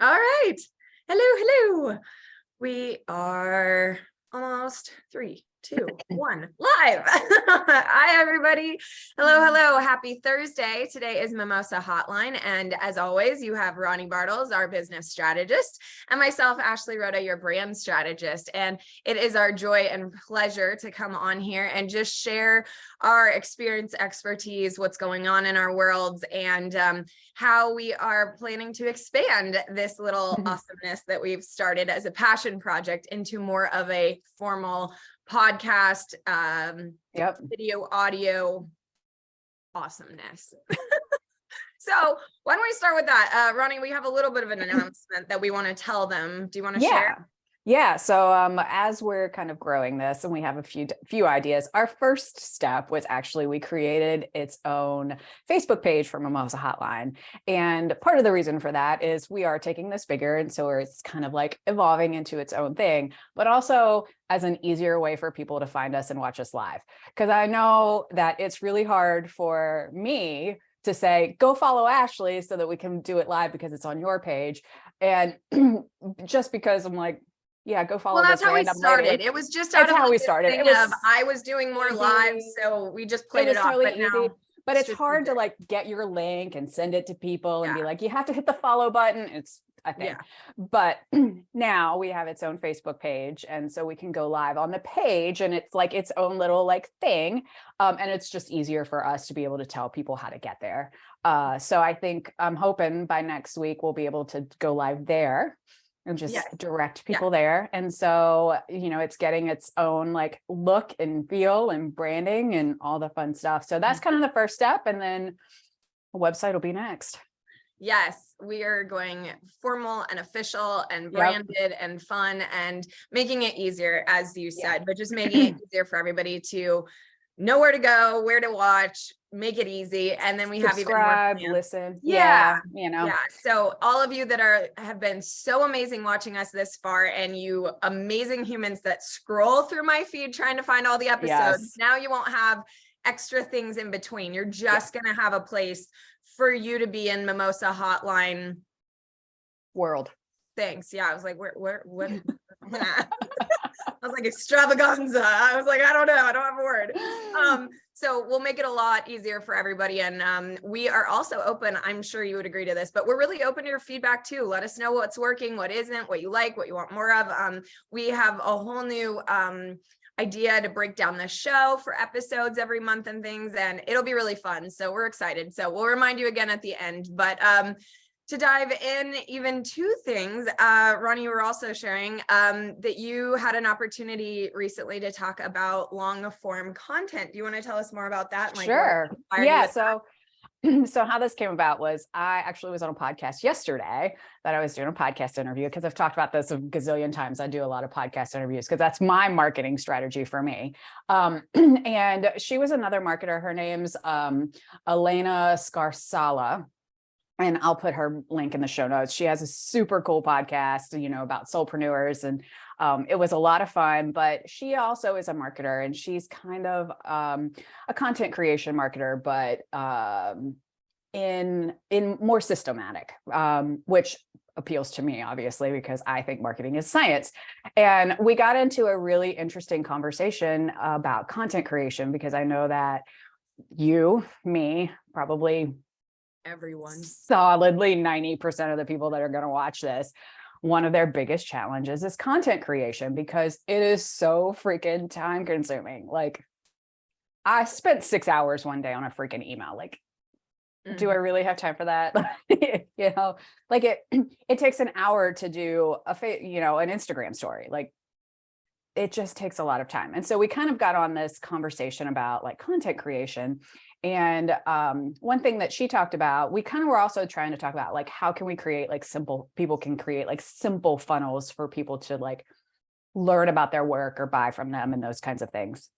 All right. Hello. We are almost 3, 2, 1 live. Hi, everybody. Hello. Happy Thursday. Today is Mimosa Hotline. And as always, you have Ronnie Bartles, our business strategist, and myself, Ashley Rhoda, your brand strategist. And it is our joy and pleasure to come on here and just share our experience, expertise, what's going on in our worlds, and how we are planning to expand this little awesomeness that we've started as a passion project into more of a formal podcast, video, audio awesomeness. So why don't we start with that? Ronnie, we have a little bit of an announcement that we want to tell them. Do you want to share? Yeah. So as we're kind of growing this and we have a few ideas, our first step was actually we created its own Facebook page for Mimosa Hotline. And part of the reason for that is we are taking this bigger. And so it's kind of like evolving into its own thing, but also as an easier way for people to find us and watch us live. Because I know that it's really hard for me to say, go follow Ashley so that we can do it live because it's on your page. And just because I'm like, yeah, go follow. Well, that's how we started. Lady. It was just out of how we started. It was, I was doing more live, so we just played it off. Totally easy. But it's hard to like get your link and send it to people and be like, you have to hit the follow button. It's a thing. But now we have its own Facebook page, and so we can go live on the page, and it's like its own little like thing. And it's just easier for us to be able to tell people how to get there. So I think I'm hoping by next week we'll be able to go live there and just direct people there. And so, it's getting its own like look and feel and branding and all the fun stuff. So that's kind of the first step. And then a website will be next. Yes, we are going formal and official and branded and fun and making it easier, as you said, but just making it easier for everybody to know where to go, where to watch, make it easy. And then we subscribe, have even more listen. So all of you that have been so amazing watching us this far, and you amazing humans that scroll through my feed trying to find all the episodes, now you won't have extra things in between. You're just going to have a place for you to be in Mimosa Hotline world. Thanks. Yeah. I was like, what? I was like, extravaganza. I was like, I don't know. I don't have a word. So we'll make it a lot easier for everybody. And we are also open. I'm sure you would agree to this, but we're really open to your feedback too. Let us know what's working, what isn't, what you like, what you want more of. We have a whole new idea to break down the show for episodes every month and things, and it'll be really fun. So we're excited. So we'll remind you again at the end, but to dive in even two things, Ronnie, you were also sharing that you had an opportunity recently to talk about long form content. Do you want to tell us more about that? Sure. So how this came about was I actually was on a podcast yesterday that I was doing a podcast interview, because I've talked about this a gazillion times. I do a lot of podcast interviews because that's my marketing strategy for me. And she was another marketer. Her name's Elena Scarsala. And I'll put her link in the show notes. She has a super cool podcast, about soulpreneurs, and it was a lot of fun. But she also is a marketer, and she's kind of a content creation marketer, but in more systematic, which appeals to me, obviously, because I think marketing is science. And we got into a really interesting conversation about content creation, because I know that you, me, probably everyone, solidly 90% of the people that are going to watch this, one of their biggest challenges is content creation, because it is so freaking time consuming. Like, I spent 6 hours one day on a freaking email. Like, do I really have time for that? Like it takes an hour to do an Instagram story. Like, it just takes a lot of time. And so we kind of got on this conversation about like content creation. And one thing that she talked about, we kind of were also trying to talk about like, how can we create like people can create like simple funnels for people to like learn about their work or buy from them and those kinds of things.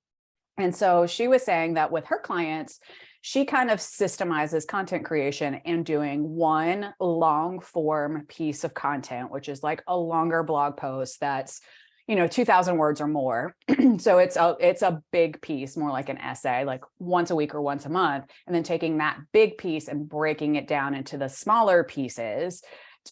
And so she was saying that with her clients, she kind of systemizes content creation and doing one long form piece of content, which is like a longer blog post that's 2,000 words or more. So it's a big piece, more like an essay, like once a week or once a month, and then taking that big piece and breaking it down into the smaller pieces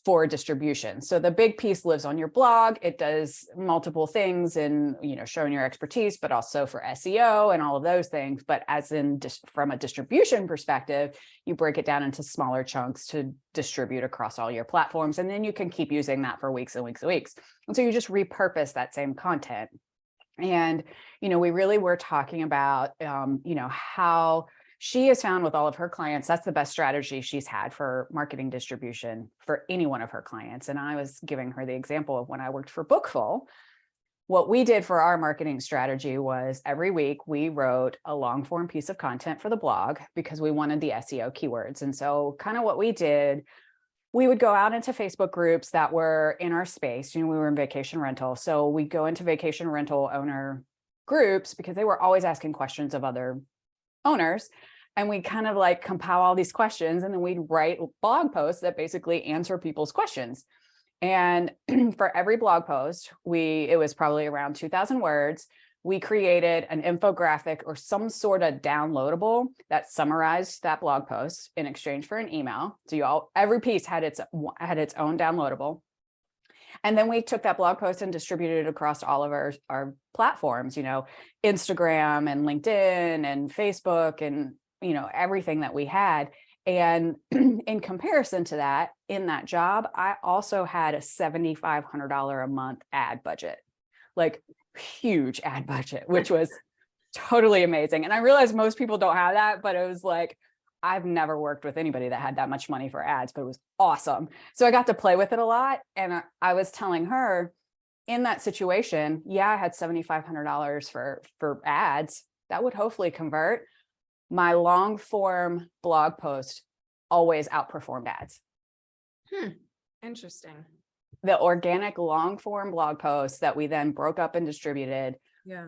for distribution. So the big piece lives on your blog. It does multiple things in, showing your expertise, but also for SEO and all of those things. But as in from a distribution perspective, you break it down into smaller chunks to distribute across all your platforms. And then you can keep using that for weeks and weeks and weeks. And so you just repurpose that same content. And, we really were talking about, how she has found with all of her clients, that's the best strategy she's had for marketing distribution for any one of her clients. And I was giving her the example of when I worked for Bookful. What we did for our marketing strategy was every week we wrote a long form piece of content for the blog because we wanted the SEO keywords. And so kind of what we did, we would go out into Facebook groups that were in our space. We were in vacation rental. So we go into vacation rental owner groups because they were always asking questions of other owners. And we kind of like compile all these questions, and then we'd write blog posts that basically answer people's questions. And for every blog post, it was probably around 2,000 words. We created an infographic or some sort of downloadable that summarized that blog post in exchange for an email. So every piece had its own downloadable. And then we took that blog post and distributed it across all of our platforms, Instagram and LinkedIn and Facebook and, everything that we had. And in comparison to that, in that job, I also had a $7,500 a month ad budget, like huge ad budget, which was totally amazing. And I realized most people don't have that, but it was like, I've never worked with anybody that had that much money for ads, but it was awesome. So I got to play with it a lot. And I was telling her in that situation, I had $7,500 for ads that would hopefully convert. My long form blog post always outperformed ads. Interesting. The organic long form blog posts that we then broke up and distributed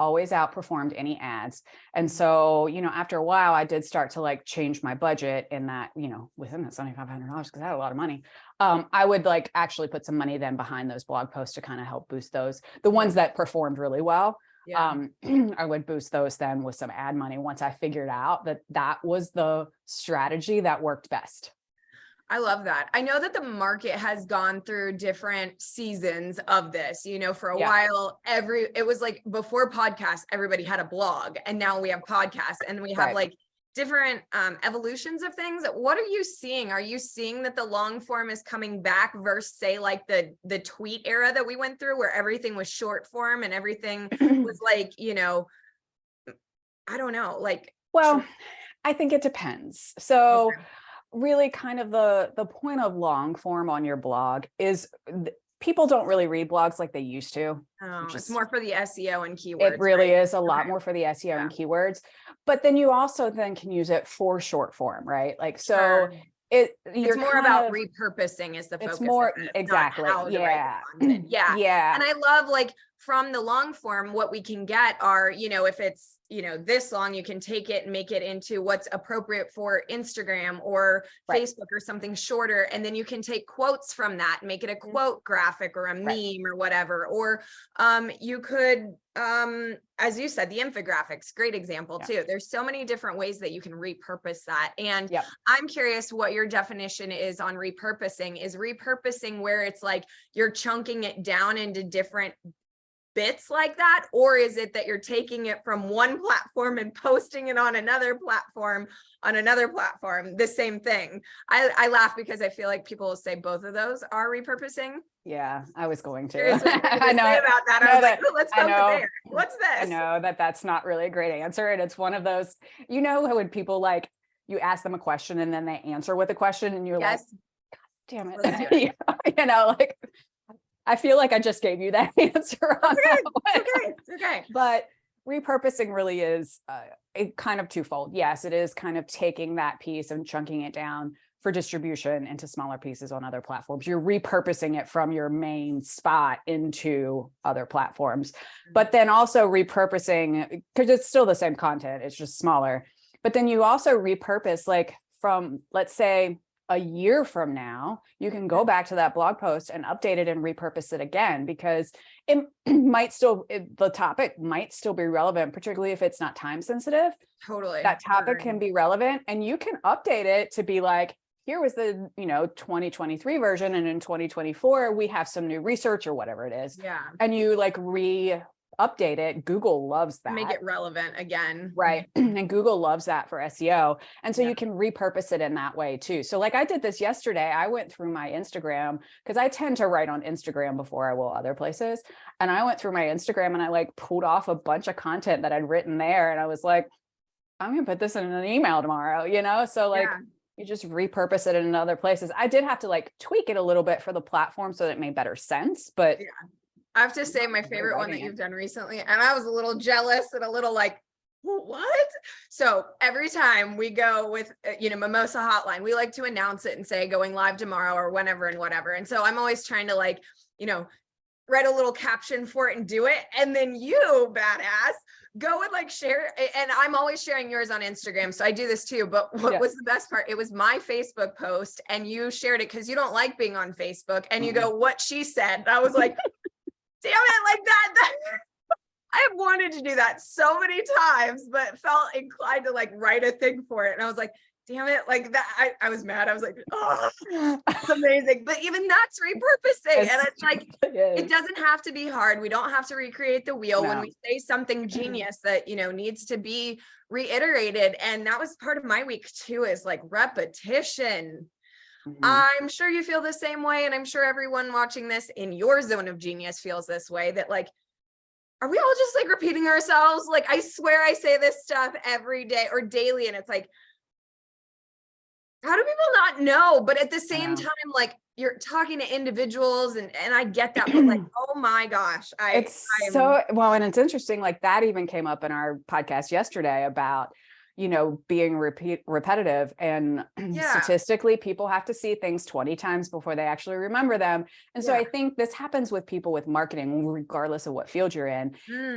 always outperformed any ads. And so, after a while, I did start to like change my budget in that, within that $7,500, because I had a lot of money. I would like actually put some money then behind those blog posts to kind of help boost those, the ones that performed really well. I would boost those then with some ad money once I figured out that was the strategy that worked best. I love that. I know that the market has gone through different seasons of this, for a while, it was like before podcasts, everybody had a blog, and now we have podcasts, and we have like different evolutions of things. What are you seeing? Are you seeing that the long form is coming back versus say like the tweet era that we went through where everything was short form and everything was like, I don't know, like, well, I think it depends. So really kind of the point of long form on your blog is people don't really read blogs like they used to. It's more for the SEO and keywords. It really is a lot more for the SEO and keywords, but then you also then can use it for short form, right? Like, so it's more about repurposing is the focus. It's more exactly. And I love like from the long form, what we can get are, if it's, this long, you can take it and make it into what's appropriate for Instagram or Facebook or something shorter. And then you can take quotes from that and make it a quote graphic or a meme or whatever. Or you could, as you said, the infographics, great example too. There's so many different ways that you can repurpose that. And I'm curious what your definition is on repurposing. Is repurposing where it's like you're chunking it down into different bits like that, or is it that you're taking it from one platform and posting it on another platform the same thing? I laugh because I feel like people will say both of those are repurposing. I was going to I know about that. I was like, let's go there. What's this? I know that's not really a great answer, and it's one of those, when people like you ask them a question and then they answer with a question and you're like, God damn it. Let's do it. Like I feel like I just gave you that answer. It's okay. But repurposing really is kind of twofold. Yes, it is kind of taking that piece and chunking it down for distribution into smaller pieces on other platforms. You're repurposing it from your main spot into other platforms, but then also repurposing, because it's still the same content, it's just smaller. But then you also repurpose, like from, let's say, a year from now, you can go back to that blog post and update it and repurpose it again, because it might still, the topic might still be relevant, particularly if it's not time sensitive. Totally. That topic can be relevant, and you can update it to be like, here was the, 2023 version. And in 2024, we have some new research or whatever it is. Yeah. And you like update it. Google loves that. Make it relevant again. Right. And Google loves that for SEO. And so Yeah. you can repurpose it in that way too. So like I did this yesterday, I went through my Instagram because I tend to write on Instagram before I will other places. And I went through my Instagram and I like pulled off a bunch of content that I'd written there. And I was like, I'm going to put this in an email tomorrow, So like you just repurpose it in other places. I did have to like tweak it a little bit for the platform so that it made better sense, but I have to say my favorite one that you've done recently, and I was a little jealous and a little like, what? So every time we go with, Mimosa Hotline, we like to announce it and say going live tomorrow or whenever and whatever. And so I'm always trying to like, write a little caption for it and do it. And then you, badass, go and like share. And I'm always sharing yours on Instagram. So I do this too. But what was the best part? It was my Facebook post and you shared it because you don't like being on Facebook. And you go, what she said. And I was like, damn it, like that. I have wanted to do that so many times, but felt inclined to like write a thing for it. And I was like, damn it, like that. I was mad. I was like, oh, it's amazing. But even that's repurposing. And it's like, it doesn't have to be hard. We don't have to recreate the wheel when we say something genius that, needs to be reiterated. And that was part of my week too, is like repetition. I'm sure you feel the same way. And I'm sure everyone watching this in your zone of genius feels this way, that like, are we all just like repeating ourselves? Like, I swear I say this stuff every day or daily. And it's like, how do people not know? But at the same time, like you're talking to individuals and I get that, but like, oh my gosh. And it's interesting. Like that even came up in our podcast yesterday about, being repetitive, and statistically people have to see things 20 times before they actually remember them. And so I think this happens with people with marketing, regardless of what field you're in.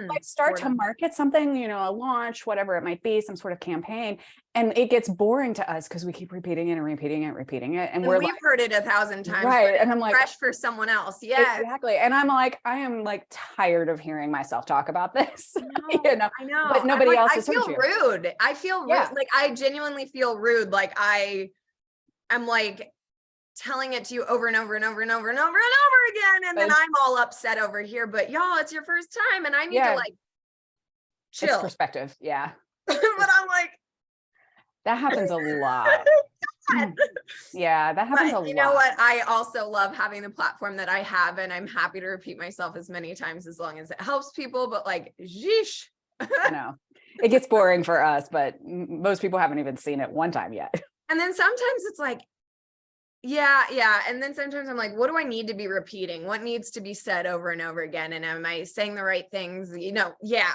Like start to market something, a launch, whatever it might be, some sort of campaign. And it gets boring to us because we keep repeating it and repeating it. And we've heard it 1,000 times. Right. And I'm like, fresh for someone else. Yeah, exactly. And I'm like, I am like tired of hearing myself talk about this. I know. But nobody else has I feel heard you. rude. I feel rude. Like I genuinely feel rude. Like I'm like telling it to you over and over and over and over and over and over again. And then I'm all upset over here. But y'all, it's your first time. And I need to like chill. It's perspective. Yeah. But I'm like, that happens a lot. Yeah, that happens a lot. You know what? I also love having the platform that I have, and I'm happy to repeat myself as many times as long as it helps people. But like, sheesh. I know. It gets boring for us, but most people haven't even seen it one time yet. And then sometimes it's like, yeah. And then sometimes I'm like, what do I need to be repeating? What needs to be said over and over again? And am I saying the right things?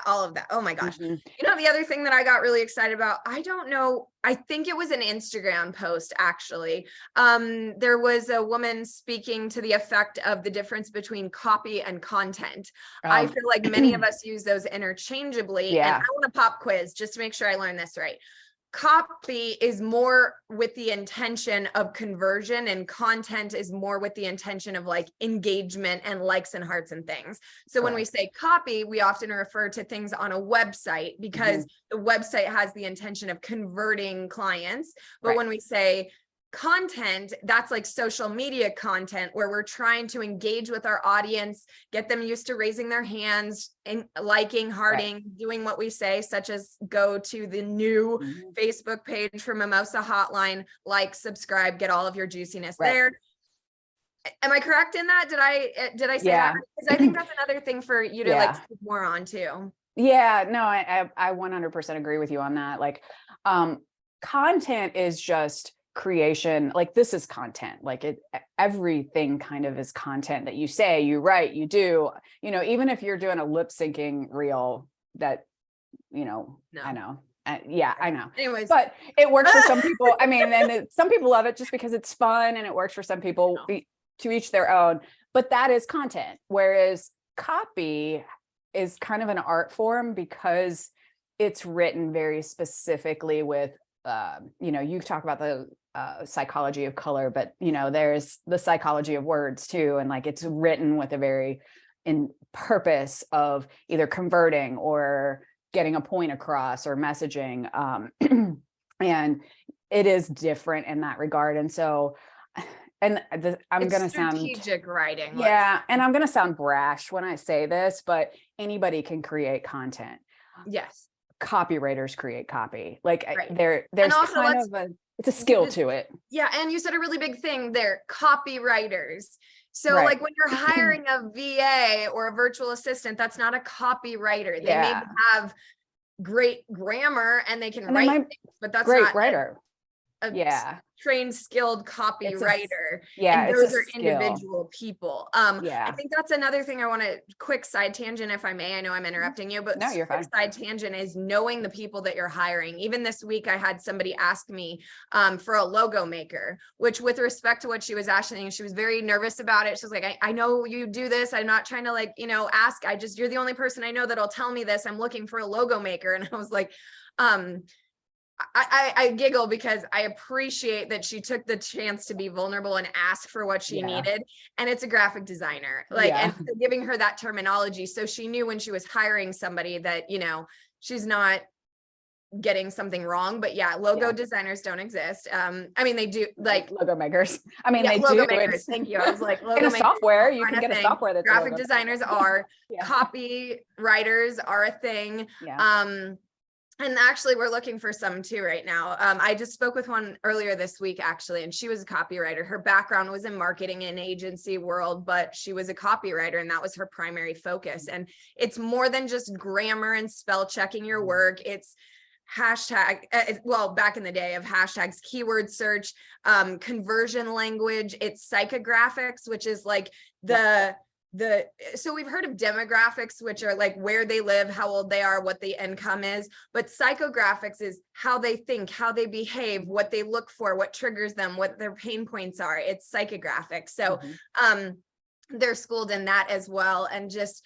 All of that. Oh my gosh. The other thing that I got really excited about, I don't know. I think it was an Instagram post, actually. There was a woman speaking to the effect of the difference between copy and content. I feel like many of us use those interchangeably. And I want a pop quiz just to make sure I learn this right. Copy is more with the intention of conversion, and content is more with the intention of like engagement and likes and hearts and things. So when we say copy, we often refer to things on a website because the website has the intention of converting clients. But when we say content, that's like social media content where we're trying to engage with our audience, get them used to raising their hands and liking, hearting, doing what we say, such as go to the new Facebook page for Mimosa Hotline, like, subscribe, get all of your juiciness there. Am I correct in that? Did I say that? Because I think that's another thing for you to like speak more on too. Yeah, no, I 100% agree with you on that. Like, content is just creation. Like this is content. Like everything kind of is content that you say, you write, you do, even if you're doing a lip syncing reel that, I know. I know. Anyways, but it works for some people. I mean, and some people love it just because it's fun, and it works for some people. To each their own, but that is content. Whereas copy is kind of an art form because it's written very specifically with, you talk about the psychology of color, but there's the psychology of words too. And like, it's written with a very in purpose of either converting or getting a point across or messaging. And it is different in that regard. And so, I'm It's going to sound, strategic writing. yeah, and I'm going to sound brash when I say this, but anybody can create content. Yes. Copywriters create copy. Like Right. there's also, kind of it's a skill to it. Yeah. And you said a really big thing there, copywriters. So Right. like when you're hiring a VA or a virtual assistant, that's not a copywriter. They maybe have great grammar and they can write things, but that's great not writer. a trained, skilled copywriter. Yeah, and those are individual people. Yeah. I think that's another thing I want to quick side tangent, if I may. I know I'm interrupting you, but no, you're fine. Side tangent is knowing the people that you're hiring. Even this week, I had somebody ask me for a logo maker, which with respect to what she was asking, she was very nervous about it. She was like, I know you do this. I'm not trying to like, ask. You're the only person I know that'll tell me this. I'm looking for a logo maker. And I was like, I giggle because I appreciate that she took the chance to be vulnerable and ask for what she needed. And it's a graphic designer, and so giving her that terminology. So she knew when she was hiring somebody that, she's not getting something wrong, but logo designers don't exist. I mean, they do, like logo makers. I mean, they logo do. Makers. Thank you. I was like, logo in a makers software, you can get a software that's graphic designers are, copywriters are a thing. And actually, we're looking for some too right now. I just spoke with one earlier this week, actually, and she was a copywriter. Her background was in marketing and agency world, but she was a copywriter, and that was her primary focus. And it's more than just grammar and spell checking your work. It's hashtag, back in the day of hashtags, keyword search, conversion language. It's psychographics, which is like so we've heard of demographics, which are like where they live, how old they are, what the income is, but psychographics is how they think, how they behave, what they look for, what triggers them, what their pain points are. It's psychographics. So they're schooled in that as well, and just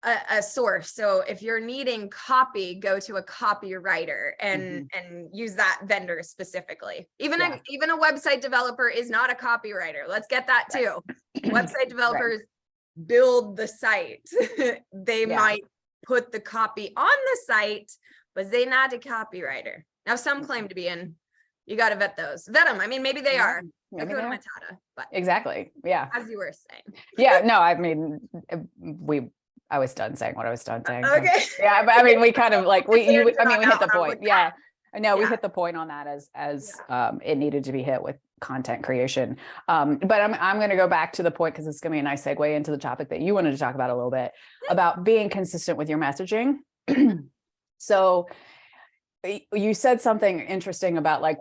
a source. So if you're needing copy, go to a copywriter and use that vendor specifically. Even a website developer is not a copywriter. Let's get that too. Website developers build the site. They might put the copy on the site, but they're not a copywriter. Now, some claim to be, and you got to vet them. I mean, maybe they are. Maybe they are. Matata, but exactly. Yeah. As you were saying. Yeah. No, I mean, I was done saying what I was done saying. Okay. Yeah, but I mean, we kind of like we hit the point. Yeah. No, we hit the point on that as it needed to be hit with content creation. But I'm going to go back to the point, because it's going to be a nice segue into the topic that you wanted to talk about a little bit, about being consistent with your messaging. So you said something interesting about like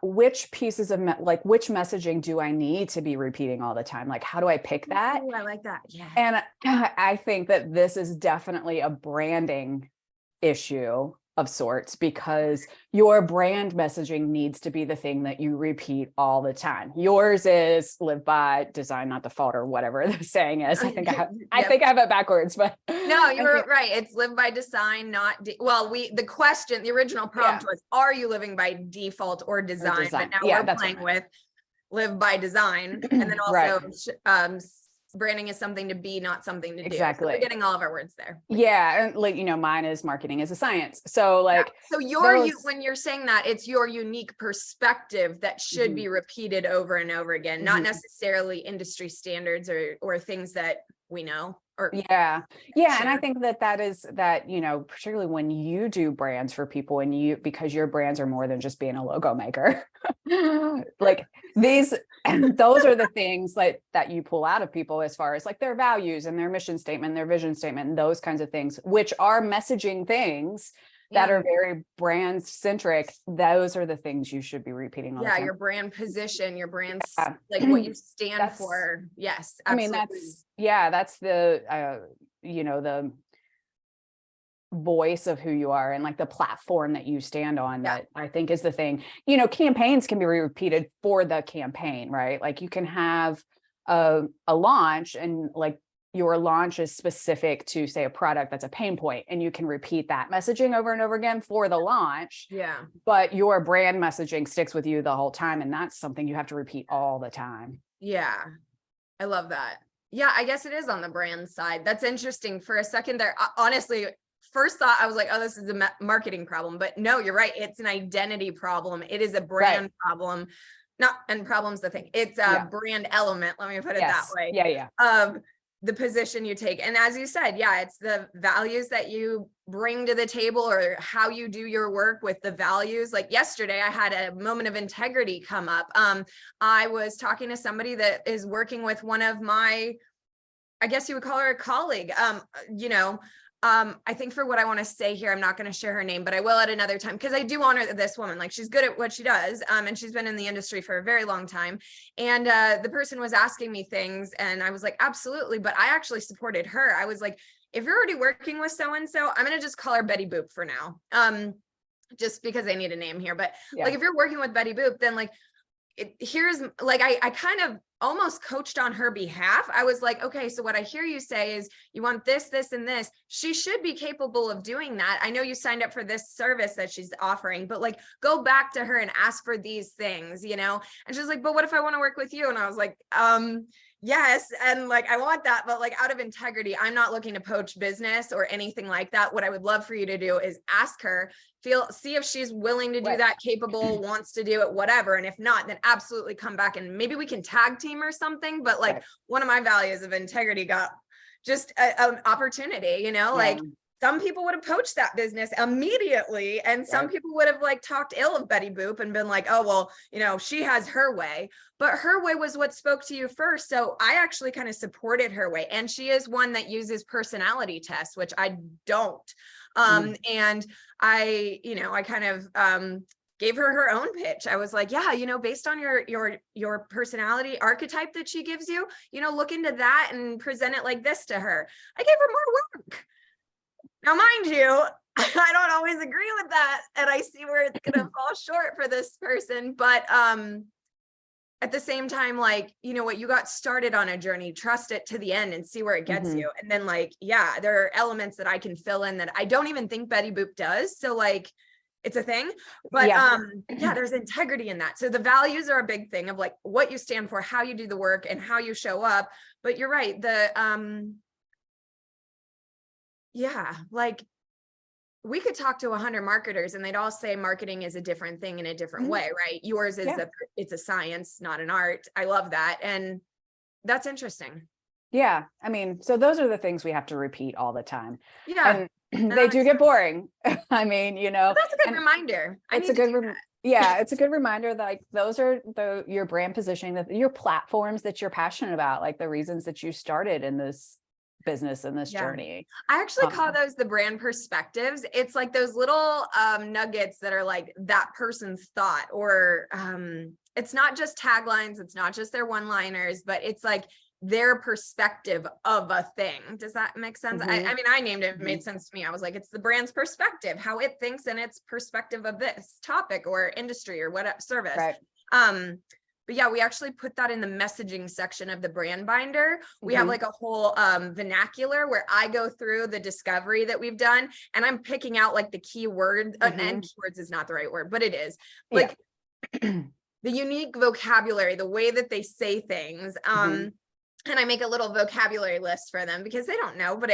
which pieces of which messaging do I need to be repeating all the time? Like, how do I pick that? Ooh, I like that. Yeah. And I think that this is definitely a branding issue of sorts, because your brand messaging needs to be the thing that you repeat all the time. Yours is live by design, not default, or whatever the saying is. I think I have it backwards, but no, you're right. It's live by design, not the original prompt was, are you living by default or design? But now we're playing with live by design, and then also branding is something to be, not something to do. Exactly. So we're getting all of our words there. Yeah. And like, mine is marketing is a science. So like, so when you're saying that, it's your unique perspective that should be repeated over and over again, not necessarily industry standards or things that we know. And I think that is particularly when you do brands for people, and because your brands are more than just being a logo maker, like those are the things like that you pull out of people, as far as like their values and their mission statement, their vision statement, and those kinds of things, which are messaging things that are very brand centric. Those are the things you should be repeating all the time. Your brand position, your brand's like what you stand for. Yes, absolutely. I mean, that's the the voice of who you are, and like the platform that you stand on, that I think is the thing. Campaigns can be repeated for the campaign, right? Like you can have a launch, and like your launch is specific to, say, a product that's a pain point, and you can repeat that messaging over and over again for the launch. Yeah. But your brand messaging sticks with you the whole time, and that's something you have to repeat all the time. Yeah. I love that. Yeah, I guess it is on the brand side. That's interesting. For a second there, honestly, first thought, I was like, oh, this is a marketing problem. But no, you're right. It's an identity problem. It is a brand problem. And problem's the thing. It's a brand element. Let me put it that way. Of the position you take. And as you said, it's the values that you bring to the table, or how you do your work with the values. Like yesterday, I had a moment of integrity come up. I was talking to somebody that is working with one of my, I guess you would call her a colleague. I think for what I want to say here, I'm not going to share her name, but I will at another time, because I do honor this woman. Like, she's good at what she does. And she's been in the industry for a very long time. And the person was asking me things, and I was like, absolutely. But I actually supported her. I was like, if you're already working with so-and-so, I'm going to just call her Betty Boop for now. Just because I need a name here. But like, if you're working with Betty Boop, then like, here's like, I kind of almost coached on her behalf. I was like, okay, so what I hear you say is you want this, this, and this. She should be capable of doing that. I know you signed up for this service that she's offering, but like, go back to her and ask for these things, And she's like, but what if I want to work with you? And I was like, yes. And like, I want that, but like, out of integrity, I'm not looking to poach business or anything like that. What I would love for you to do is ask her, see if she's willing to do that, capable, wants to do it, whatever. And if not, then absolutely come back and maybe we can tag team or something. But like, one of my values of integrity got just an opportunity, like some people would have poached that business immediately. And some people would have like talked ill of Betty Boop and been like, oh, well, she has her way, but her way was what spoke to you first. So I actually kind of supported her way. And she is one that uses personality tests, which I don't. And I kind of, gave her own pitch. I was like, based on your personality archetype that she gives you, look into that and present it like this to her. I gave her more work. Now, mind you, I don't always agree with that. And I see where it's going to fall short for this person. But, at the same time, like, what, you got started on a journey, trust it to the end and see where it gets you. And then like, there are elements that I can fill in that I don't even think Betty Boop does. So like, it's a thing, but there's integrity in that. So the values are a big thing of like what you stand for, how you do the work, and how you show up. But you're right. Like, we could talk to 100 marketers and they'd all say marketing is a different thing in a different way, right? Yours is it's a science, not an art. I love that. And that's interesting. Yeah. I mean, so those are the things we have to repeat all the time. Yeah. And they do get boring. I mean, but that's a good reminder. It's a good reminder that like those are your brand positioning, that your platforms that you're passionate about, like the reasons that you started in this business and this journey. I actually call those the brand perspectives. It's like those little nuggets that are like that person's thought, or it's not just taglines, it's not just their one-liners, but it's like their perspective of a thing. Does that make sense? I mean, I named it, made sense to me. I was like, it's the brand's perspective, how it thinks and its perspective of this topic or industry or what service. Right. But we actually put that in the messaging section of the brand binder. We have like a whole vernacular where I go through the discovery that we've done, and I'm picking out like the key word, and keywords is not the right word, but it is like the unique vocabulary, the way that they say things. And I make a little vocabulary list for them because they don't know, but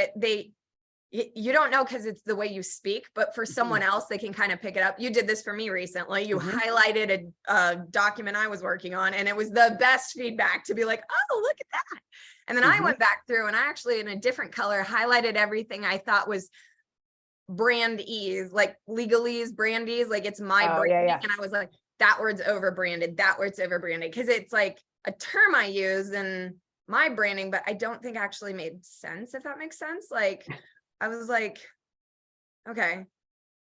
you don't know because it's the way you speak, but for someone else, they can kind of pick it up. You did this for me recently. You highlighted a document I was working on, and it was the best feedback to be like, oh, look at that. And then I went back through and I actually, in a different color, highlighted everything I thought was brandese, like legalese, brandese, like it's my brand. And I was like, that word's over branded. That word's over branded. Cause it's like a term I use in my branding, but I don't think actually made sense, if that makes sense. Like, I was like, okay,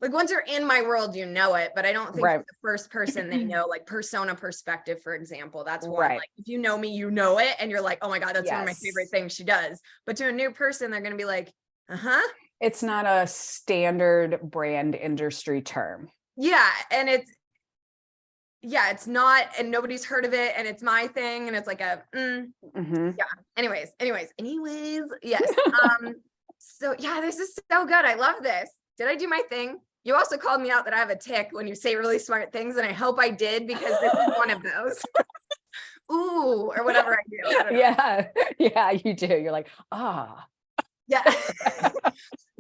like once you're in my world, you know it, but I don't think the first person they know, like persona perspective, for example, that's one, like if you know me, you know it. And you're like, oh my God, that's one of my favorite things she does. But to a new person, they're going to be like, it's not a standard brand industry term. Yeah. And it's not, and nobody's heard of it, and it's my thing. And it's like anyways, yes. So this is so good. I love this. Did I do my thing? You also called me out that I have a tick when you say really smart things, and I hope I did, because this is one of those. Ooh, or whatever I do. Yeah, you do. You're like, Yeah.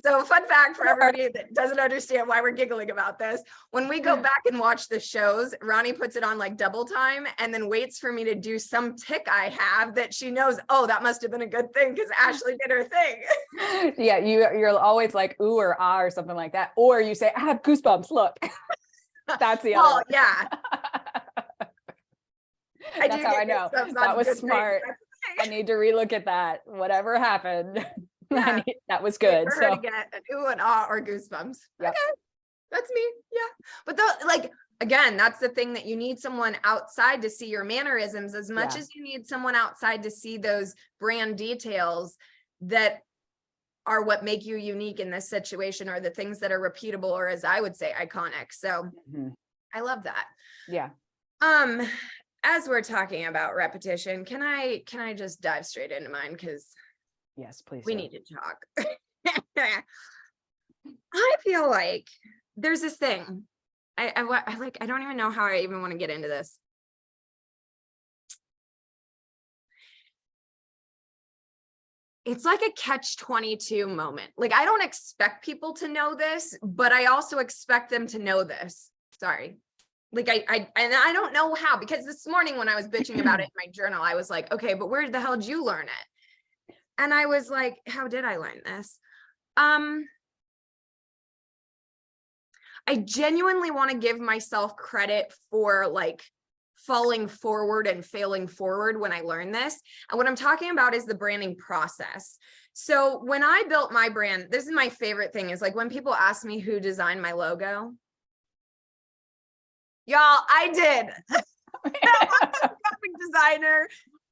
So fun fact for everybody that doesn't understand why we're giggling about this. When we go back and watch the shows, Ronnie puts it on like double time and then waits for me to do some tick I have that she knows, oh, that must have been a good thing because Ashley did her thing. Yeah, you're always like ooh or ah or something like that. Or you say, I have goosebumps, look. That's the other one. Yeah. That's how I know. That was smart. I need to relook at that. Whatever happened. Yeah. That was good. For her to get an ooh and ah or goosebumps. Yep. Okay, that's me. Yeah. But again, that's the thing, that you need someone outside to see your mannerisms as much as you need someone outside to see those brand details that are what make you unique in this situation, or the things that are repeatable, or as I would say, iconic. So I love that. Yeah. As we're talking about repetition, can I just dive straight into mine? Because yes, please. We need to talk. I feel like there's this thing. I don't even know how I even want to get into this. It's like a catch-22 moment. Like, I don't expect people to know this, but I also expect them to know this. Sorry. Like I don't know how, because this morning when I was bitching about it in my journal, I was like, okay, but where the hell did you learn it? And I was like, how did I learn this? I genuinely want to give myself credit for like falling forward and failing forward when I learned this. And what I'm talking about is the branding process. So when I built my brand, this is my favorite thing, is like when people ask me who designed my logo. Y'all, I did. I wasn't a graphic designer.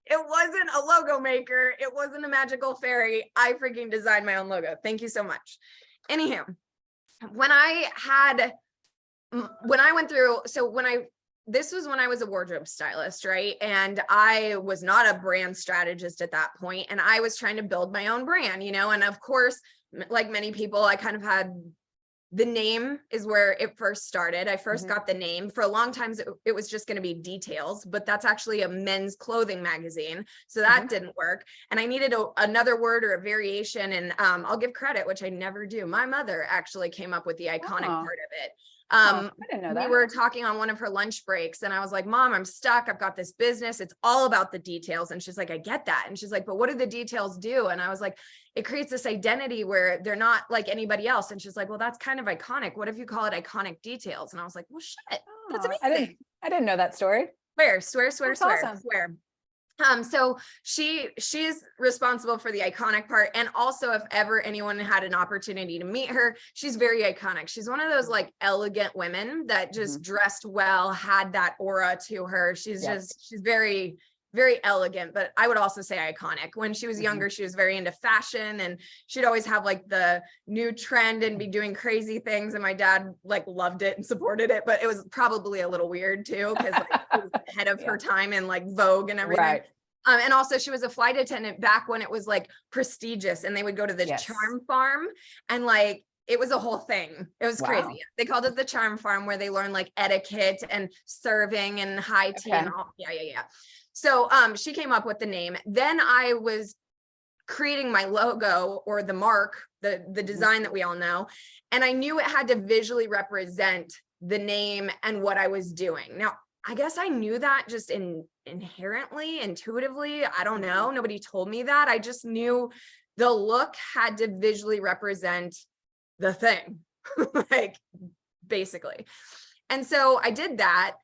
It wasn't a logo maker. It wasn't a magical fairy. I freaking designed my own logo. Thank you so much. Anyhow, this was when I was a wardrobe stylist, right? And I was not a brand strategist at that point. And I was trying to build my own brand, and of course, like many people, I kind of had the name is where it first started. I first got the name. For a long time, it was just going to be Details, but that's actually a men's clothing magazine. So that didn't work. And I needed another word or a variation. And I'll give credit, which I never do. My mother actually came up with the iconic part of it. I didn't know that. We were talking on one of her lunch breaks and I was like, Mom, I'm stuck. I've got this business. It's all about the details. And she's like, I get that. And she's like, but what do the details do? And I was like, it creates this identity where they're not like anybody else. And she's like, well, that's kind of iconic. What if you call it iconic details? And I was like, well, shit, that's amazing. I didn't know that story. Swear. Awesome. So she's responsible for the iconic part. And also, if ever anyone had an opportunity to meet her, she's very iconic. She's one of those like elegant women that just dressed well, had that aura to her. She's very, very elegant, but I would also say iconic. When she was younger, she was very into fashion and she'd always have like the new trend and be doing crazy things. And my dad like loved it and supported it, but it was probably a little weird too, because like, it was ahead of her time and like Vogue and everything. Right. And also she was a flight attendant back when it was like prestigious and they would go to the Charm Farm and like, it was a whole thing. It was crazy. They called it the Charm Farm, where they learned like etiquette and serving and high tea and all. Yeah. So she came up with the name. Then I was creating my logo or the mark, the design that we all know. And I knew it had to visually represent the name and what I was doing. Now, I guess I knew that just inherently, intuitively. I don't know. Nobody told me that. I just knew the look had to visually represent the thing, like basically. And so I did that.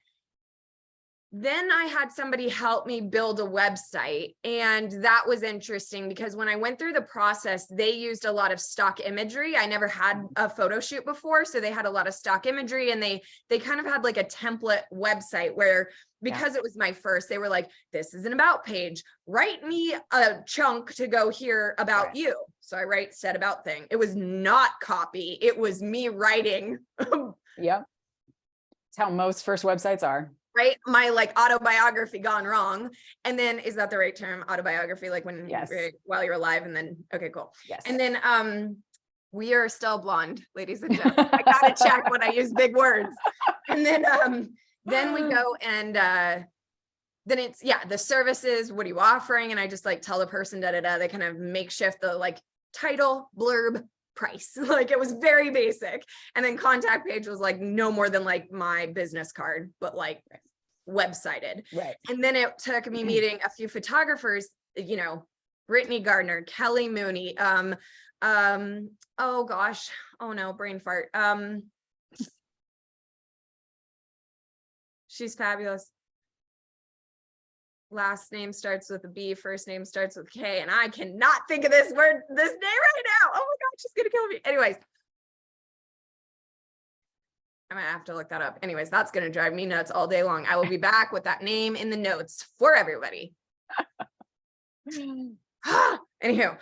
Then I had somebody help me build a website. And that was interesting because when I went through the process, they used a lot of stock imagery. I never had a photo shoot before. So they had a lot of stock imagery and they kind of had like a template website where, because it was my first, they were like, this is an about page. Write me a chunk to go here about you. So I said about thing. It was not copy. It was me writing. Yep. That's how most first websites are. Right? My like autobiography gone wrong. And then, is that the right term? Autobiography, like when while you're alive and then, okay, cool. Yes. And then we are still blonde, ladies and gentlemen. I gotta check when I use big words. And then we go and then it's, the services, what are you offering? And I just like tell the person, they kind of makeshift the like title, blurb, price. Like it was very basic. And then contact page was like no more than like my business card, but like websited. Right. And then it took me meeting a few photographers, you know, Brittany Gardner, Kelly Mooney, oh gosh, oh no, brain fart. She's fabulous. Last name starts with a B, first name starts with K, and I cannot think of this name right now. Oh my God, she's gonna kill me. Anyways, I might have to look that up. Anyways, that's gonna drive me nuts all day long. I will be back with that name in the notes for everybody. Anywho,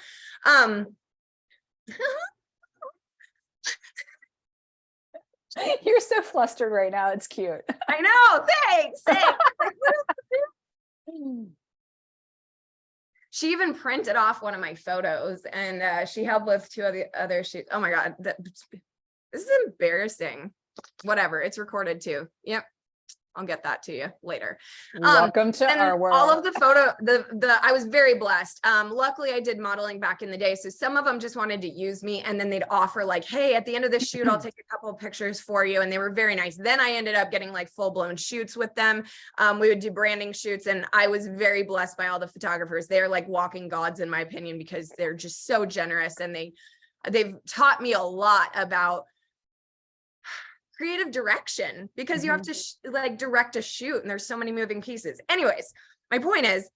You're so flustered right now. It's cute. I know. Thanks. She even printed off one of my photos, and she helped with two of the other shoots. Oh my God, this is embarrassing. Whatever, it's recorded too. Yep. I'll get that to you later. Welcome to our world. All of the photo, I was very blessed. Luckily I did modeling back in the day. So some of them just wanted to use me, and then they'd offer like, hey, at the end of the shoot, I'll take a couple of pictures for you. And they were very nice. Then I ended up getting like full blown shoots with them. We would do branding shoots, and I was very blessed by all the photographers. They're like walking gods in my opinion, because they're just so generous, and they've taught me a lot about creative direction, because you have to like direct a shoot, and there's so many moving pieces. Anyways, my point is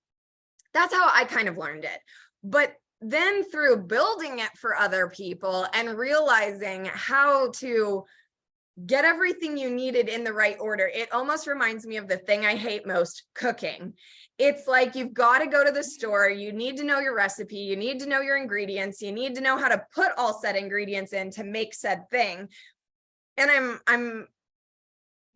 that's how I kind of learned it. But then through building it for other people and realizing how to get everything you needed in the right order, it almost reminds me of the thing I hate most, cooking. It's like you've got to go to the store, you need to know your recipe, you need to know your ingredients, you need to know how to put all said ingredients in to make said thing. And I'm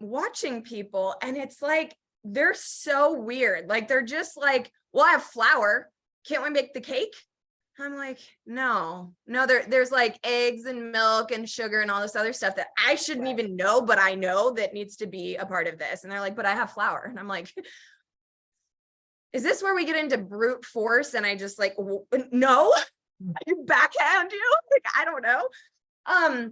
watching people, and it's like, they're so weird. Like, they're just like, well, I have flour. Can't we make the cake? I'm like, no, there's like eggs and milk and sugar and all this other stuff that I shouldn't even know, but I know that needs to be a part of this. And they're like, but I have flour. And I'm like, is this where we get into brute force? And I just like, no, you backhand you? Like, I don't know.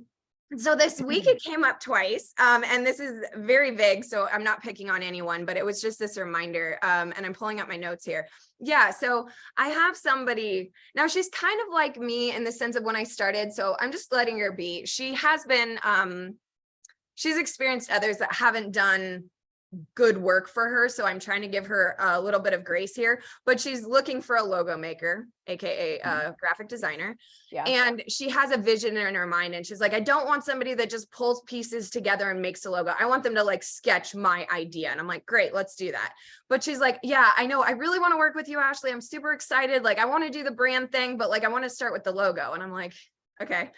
So this week it came up twice, and this is very vague, so I'm not picking on anyone, but it was just this reminder, and I'm pulling up my notes here. Yeah, so I have somebody, now she's kind of like me in the sense of when I started, so I'm just letting her be. She has been, she's experienced others that haven't done good work for her, so I'm trying to give her a little bit of grace here, but she's looking for a logo maker, aka a graphic designer. Yeah. And she has a vision in her mind, and she's like, I don't want somebody that just pulls pieces together and makes a logo. I want them to like sketch my idea. And I'm like, great, let's do that. But she's like, yeah, I know, I really want to work with you, Ashley. I'm super excited. Like, I want to do the brand thing, but like, I want to start with the logo. And I'm like, okay,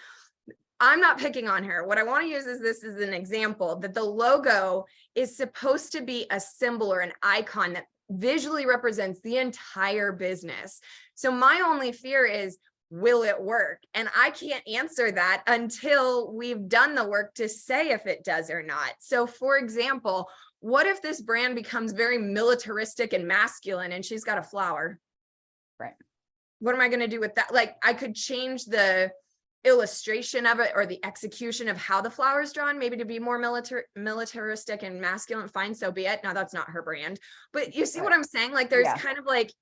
I'm not picking on her. What I want to use is this as an example that the logo is supposed to be a symbol or an icon that visually represents the entire business. So my only fear is, will it work? And I can't answer that until we've done the work to say if it does or not. So for example, what if this brand becomes very militaristic and masculine and she's got a flower? Right. What am I going to do with that? Like, I could change the illustration of it or the execution of how the flower is drawn, maybe to be more militaristic and masculine. Fine, so be it. Now that's not her brand, but you see what I'm saying? Like, there's kind of like,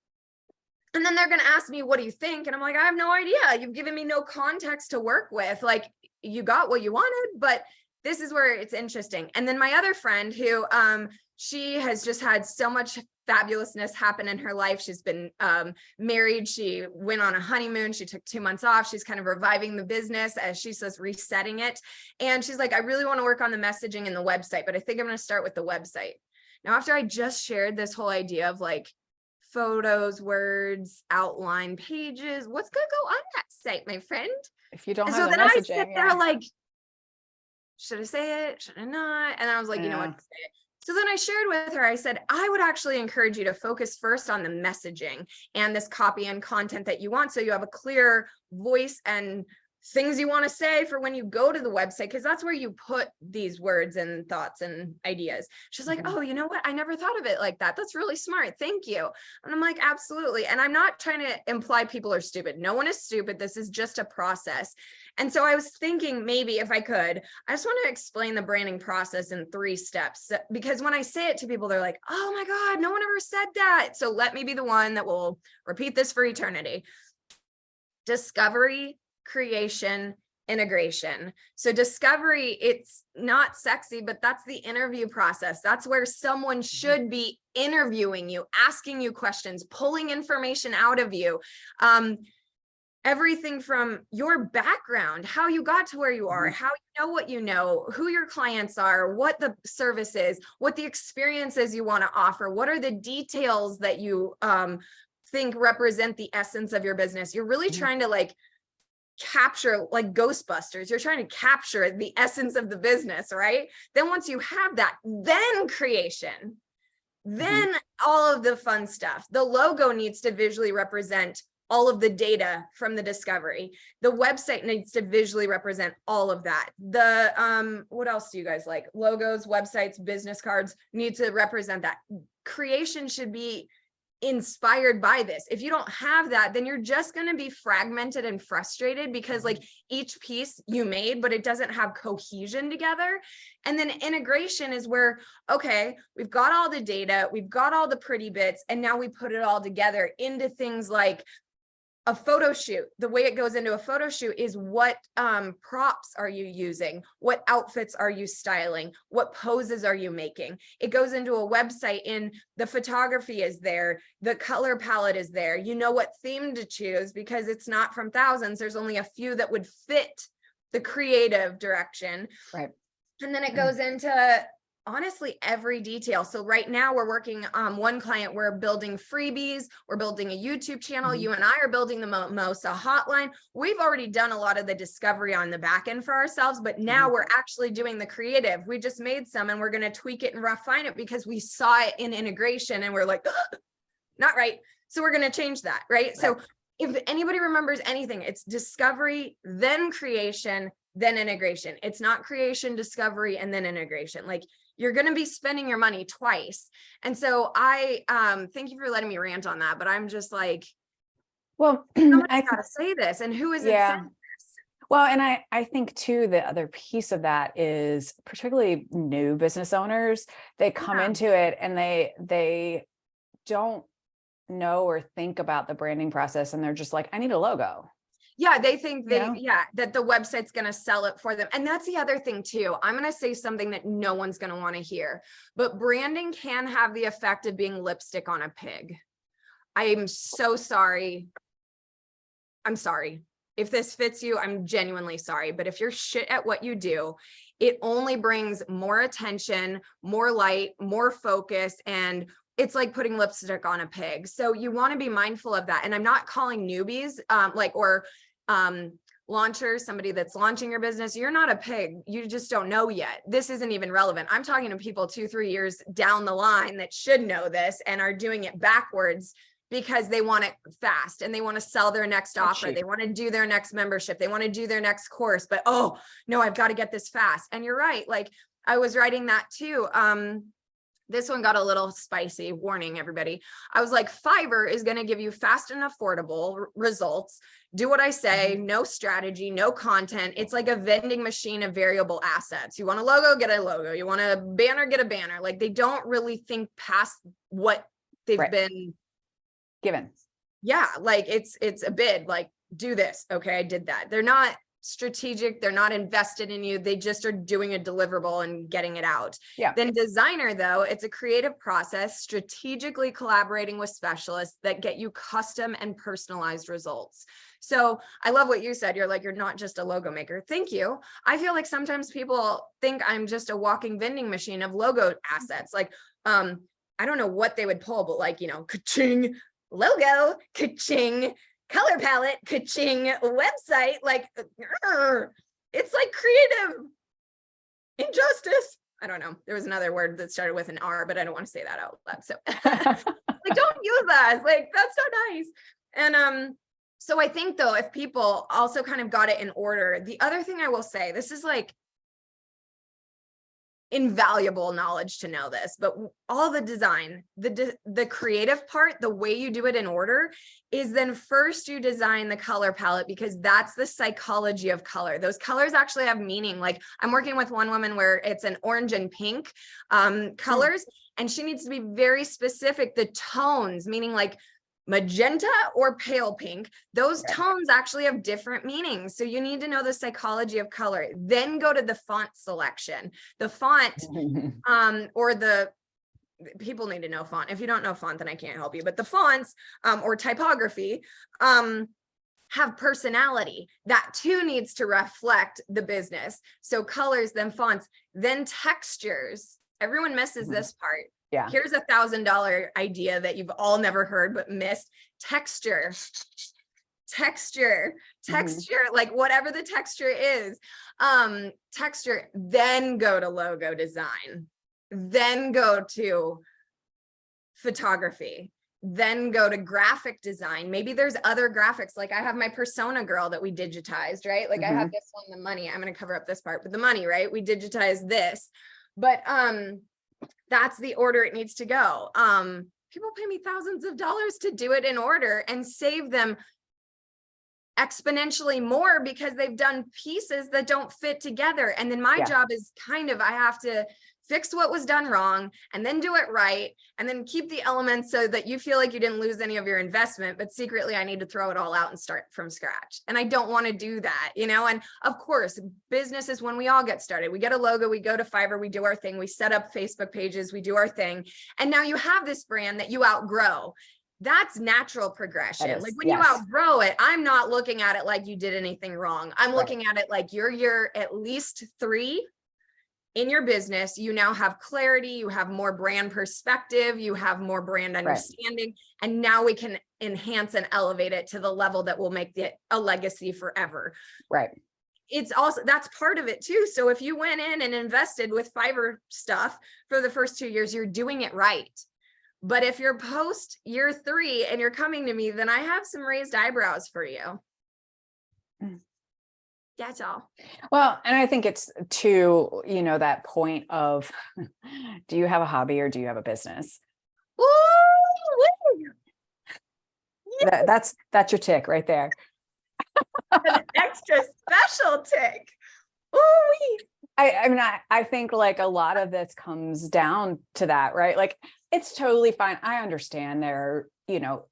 and then they're going to ask me, what do you think? And I'm like, I have no idea. You've given me no context to work with. Like, you got what you wanted, but this is where it's interesting. And then my other friend who, she has just had so much fabulousness happen in her life. She's been married. She went on a honeymoon. She took 2 months off. She's kind of reviving the business, as she says, resetting it. And she's like, I really want to work on the messaging and the website, but I think I'm going to start with the website. Now, after I just shared this whole idea of like photos, words, outline, pages, what's going to go on that site, my friend? If you don't have so the then messaging, I sit there like, should I say it? Should I not? And I was like, you know what, say it. So then I shared with her, I said, I would actually encourage you to focus first on the messaging and this copy and content that you want, so you have a clear voice and things you want to say for when you go to the website, because that's where you put these words and thoughts and ideas. She's like, oh, you know what? I never thought of it like that. That's really smart. Thank you. And I'm like, absolutely. And I'm not trying to imply people are stupid. No one is stupid. This is just a process. And so I was thinking, maybe if I could, I just want to explain the branding process in 3 steps, because when I say it to people, they're like, oh my God, no one ever said that. So let me be the one that will repeat this for eternity. Discovery, creation, integration. So discovery, it's not sexy, but that's the interview process. That's where someone should be interviewing you, asking you questions, pulling information out of you. Everything from your background, how you got to where you are, how you know what you know, who your clients are, what the service is, what the experiences you want to offer, what are the details that you think represent the essence of your business. You're really trying to like capture, like Ghostbusters, you're trying to capture the essence of the business, right? Then once you have that, then creation, then all of the fun stuff. The logo needs to visually represent all of the data from the discovery. The website needs to visually represent all of that. The what else do you guys like? Logos, websites, business cards need to represent that. Creation should be inspired by this. If you don't have that, then you're just going to be fragmented and frustrated because like each piece you made, but it doesn't have cohesion together. And then integration is where, okay, we've got all the data, we've got all the pretty bits, and now we put it all together into things like a photo shoot. The way it goes into a photo shoot is what props are you using? What outfits are you styling? What poses are you making? It goes into a website and the photography is there. The color palette is there. You know what theme to choose because it's not from thousands. There's only a few that would fit the creative direction. Right. And then it goes into honestly every detail. So right now we're working on one client, we're building freebies, we're building a YouTube channel. You and I are building the Mimosa hotline. We've already done a lot of the discovery on the back end for ourselves, but now we're actually doing the creative. We just made some and we're going to tweak it and refine it because we saw it in integration and we're like, not right. So we're going to change that. Right. So if anybody remembers anything, it's discovery, then creation, then integration. It's not creation, discovery, and then integration. Like you're going to be spending your money twice. And so I thank you for letting me rant on that, but I'm just like, well, I gotta say this, and who is it saying this? Well, and I think too, the other piece of that is particularly new business owners, they come into it and they don't know or think about the branding process. And they're just like, I need a logo. Yeah, they think that the website's going to sell it for them. And that's the other thing too. I'm going to say something that no one's going to want to hear, but branding can have the effect of being lipstick on a pig. I'm so sorry. I'm sorry. If this fits you, I'm genuinely sorry. But if you're shit at what you do, it only brings more attention, more light, more focus, and it's like putting lipstick on a pig. So you want to be mindful of that. And I'm not calling newbies launchers, somebody that's launching your business. You're not a pig. You just don't know yet. This isn't even relevant. I'm talking to people 2-3 years down the line that should know this and are doing it backwards because they want it fast and they want to sell their next offer. They want to do their next membership. They want to do their next course, but oh no, I've got to get this fast. And you're right. Like I was writing that too. This one got a little spicy. Warning, everybody. I was like, Fiverr is going to give you fast and affordable results. Do what I say. No strategy, no content. It's like a vending machine of variable assets. You want a logo, get a logo. You want a banner, get a banner. Like they don't really think past what they've been given. Yeah, like it's a bid. Like do this. Okay, I did that. They're not strategic, they're not invested in you, they just are doing a deliverable and getting it out. Then designer, though, it's a creative process, strategically collaborating with specialists that get you custom and personalized results. So I love what you said. You're like, you're not just a logo maker. Thank you. I feel like sometimes people think I'm just a walking vending machine of logo assets. Like I don't know what they would pull, but like, you know, ka-ching, logo, ka-ching, color palette, ka-ching, website, like it's like creative injustice. I don't know. There was another word that started with an R, but I don't want to say that out loud. So like, don't use that. Like, that's not nice. And So I think though, if people also kind of got it in order, the other thing I will say, this is like invaluable knowledge to know this, but all the design, the creative part, the way you do it in order is then first you design the color palette, because that's the psychology of color. Those colors actually have meaning. Like I'm working with one woman where it's an orange and pink colors, and she needs to be very specific. The tones, meaning like magenta or pale pink, those tones actually have different meanings. So you need to know the psychology of color, then go to the font selection. The font, or the people need to know font. If you don't know font, then I can't help you. But the fonts or typography have personality. That too needs to reflect the business. So colors, then fonts, then textures. Everyone misses this part. Yeah. Here's $1,000 idea that you've all never heard but missed. Texture, like whatever the texture is, texture, then go to logo design, then go to photography, then go to graphic design. Maybe there's other graphics. Like I have my persona girl that we digitized, right? Like I have this one, the money. I'm going to cover up this part, but the money, right? We digitized this, but that's the order it needs to go. People pay me thousands of dollars to do it in order and save them exponentially more because they've done pieces that don't fit together. And then my job is kind of, I have to fix what was done wrong and then do it right. And then keep the elements so that you feel like you didn't lose any of your investment, but secretly I need to throw it all out and start from scratch. And I don't want to do that, you know? And of course, business is when we all get started. We get a logo, we go to Fiverr, we do our thing, we set up Facebook pages, we do our thing. And now you have this brand that you outgrow. That's natural progression. Like when you outgrow it, I'm not looking at it like you did anything wrong. I'm looking at it like you're at least 3 in your business. You now have clarity, you have more brand perspective, you have more brand understanding, and now we can enhance and elevate it to the level that will make it a legacy forever. Right. It's also, that's part of it too. So if you went in and invested with Fiverr stuff for the first 2 years, you're doing it right. But if you're post year 3 and you're coming to me, then I have some raised eyebrows for you. That's all. Well, and I think it's to, you know, that point of, do you have a hobby or do you have a business? Ooh, That's your tick right there. An extra special tick. Ooh. I mean, I think like a lot of this comes down to that, right? Like it's totally fine. I understand there are, you know,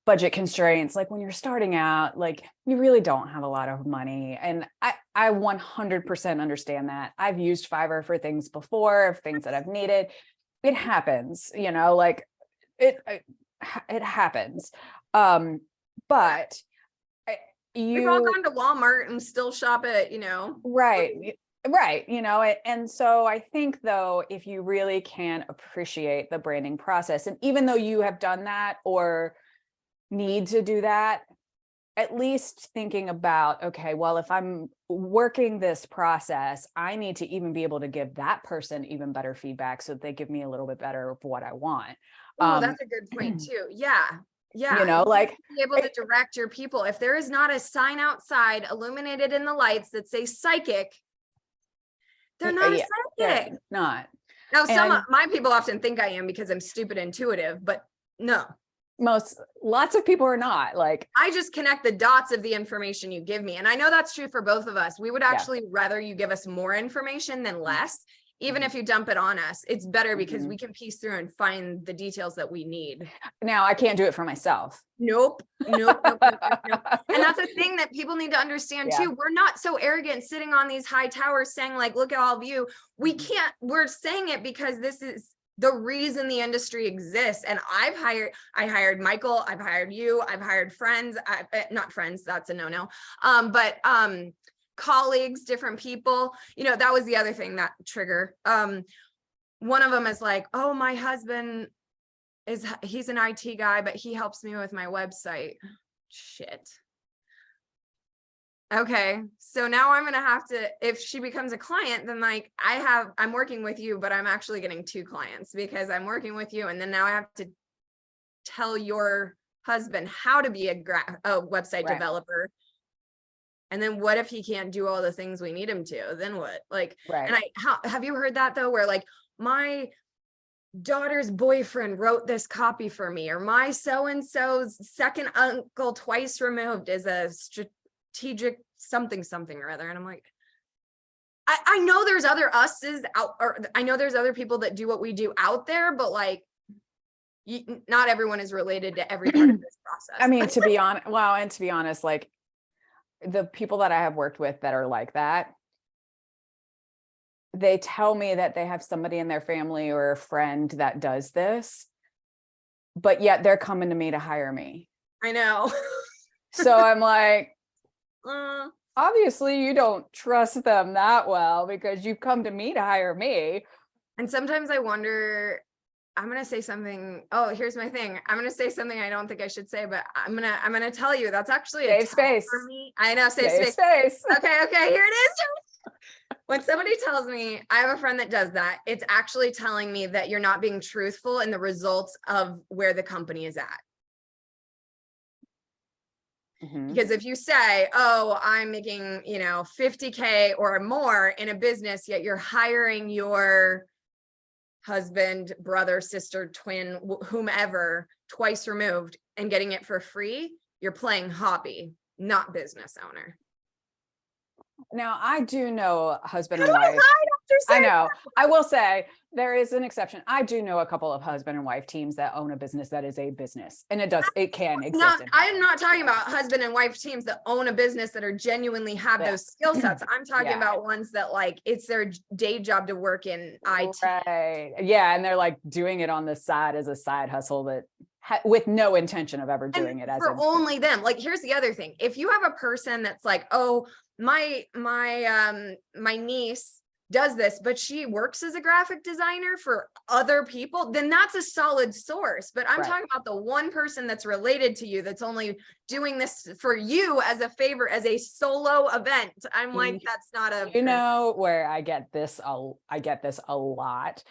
budget constraints. Like when you're starting out, like you really don't have a lot of money. And I 100% understand that. I've used Fiverr for things before, things that I've needed. It happens, you know, like it happens. But we've all gone to Walmart and still shop at, you know. Right. You know, and so I think though, if you really can appreciate the branding process, and even though you have done that or need to do that, at least thinking about, okay, well, if I'm working this process, I need to even be able to give that person even better feedback so that they give me a little bit better of what I want. Oh, that's a good point too. Yeah. You know, like be able to direct your people. If there is not a sign outside illuminated in the lights that say psychic, they're not a psychic. Not. Now, some of my people often think I am because I'm stupid intuitive, but no. Lots of people are not. Like I just connect the dots of the information you give me. And I know that's true for both of us. We would actually rather you give us more information than less. Even if you dump it on us, it's better because we can piece through and find the details that we need. Now I can't do it for myself. Nope. And that's a thing that people need to understand too. We're not so arrogant sitting on these high towers saying like, look at all of you. We can't, we're saying it because this is the reason the industry exists. And I hired Michael, I've hired you, I've hired friends, not friends, that's a no-no. But colleagues, different people, you know, that was the other thing, that trigger. One of them is like, oh, my husband he's an IT guy, but he helps me with my website. Shit. Okay. So now I'm going to have to, if she becomes a client, then like I'm working with you, but I'm actually getting 2 clients because I'm working with you. And then now I have to tell your husband how to be a website developer. And then what if he can't do all the things we need him to? Then what? Like, and have you heard that though, where like my daughter's boyfriend wrote this copy for me, or my so-and-so's second uncle twice removed is a strategic something or other. And I'm like, I know there's other us's out, or I know there's other people that do what we do out there, but like, not everyone is related to every part of this process. I mean, to be honest, like the people that I have worked with that are like that, they tell me that they have somebody in their family or a friend that does this, but yet they're coming to me to hire me. I know. So I'm like, obviously you don't trust them that well because you've come to me to hire me. And sometimes I wonder, I'm going to say something. Oh, here's my thing. I'm going to say something I don't think I should say, but I'm going to tell you that's actually a safe space for me. I know, safe space. Okay, here it is. When somebody tells me, I have a friend that does that, it's actually telling me that you're not being truthful in the results of where the company is at. Because if you say, oh, I'm making, 50K or more in a business, yet you're hiring your husband, brother, sister, twin, whomever, twice removed and getting it for free, you're playing hobby, not business owner. Now, I do know husband and wife. I know. I will say there is an exception. I do know a couple of husband and wife teams that own a business that is a business, and it can exist. I'm not talking about husband and wife teams that own a business that are genuinely have those skill sets. I'm talking about ones that like it's their day job to work in IT. Right. Yeah, and they're like doing it on the side as a side hustle that with no intention of ever doing it as for only them. Like, here's the other thing. If you have a person that's like, oh, my niece does this, but she works as a graphic designer for other people, then that's a solid source. But I'm talking about the one person that's related to you that's only doing this for you as a favor, as a solo event. I'm like, that's not a where I get this a lot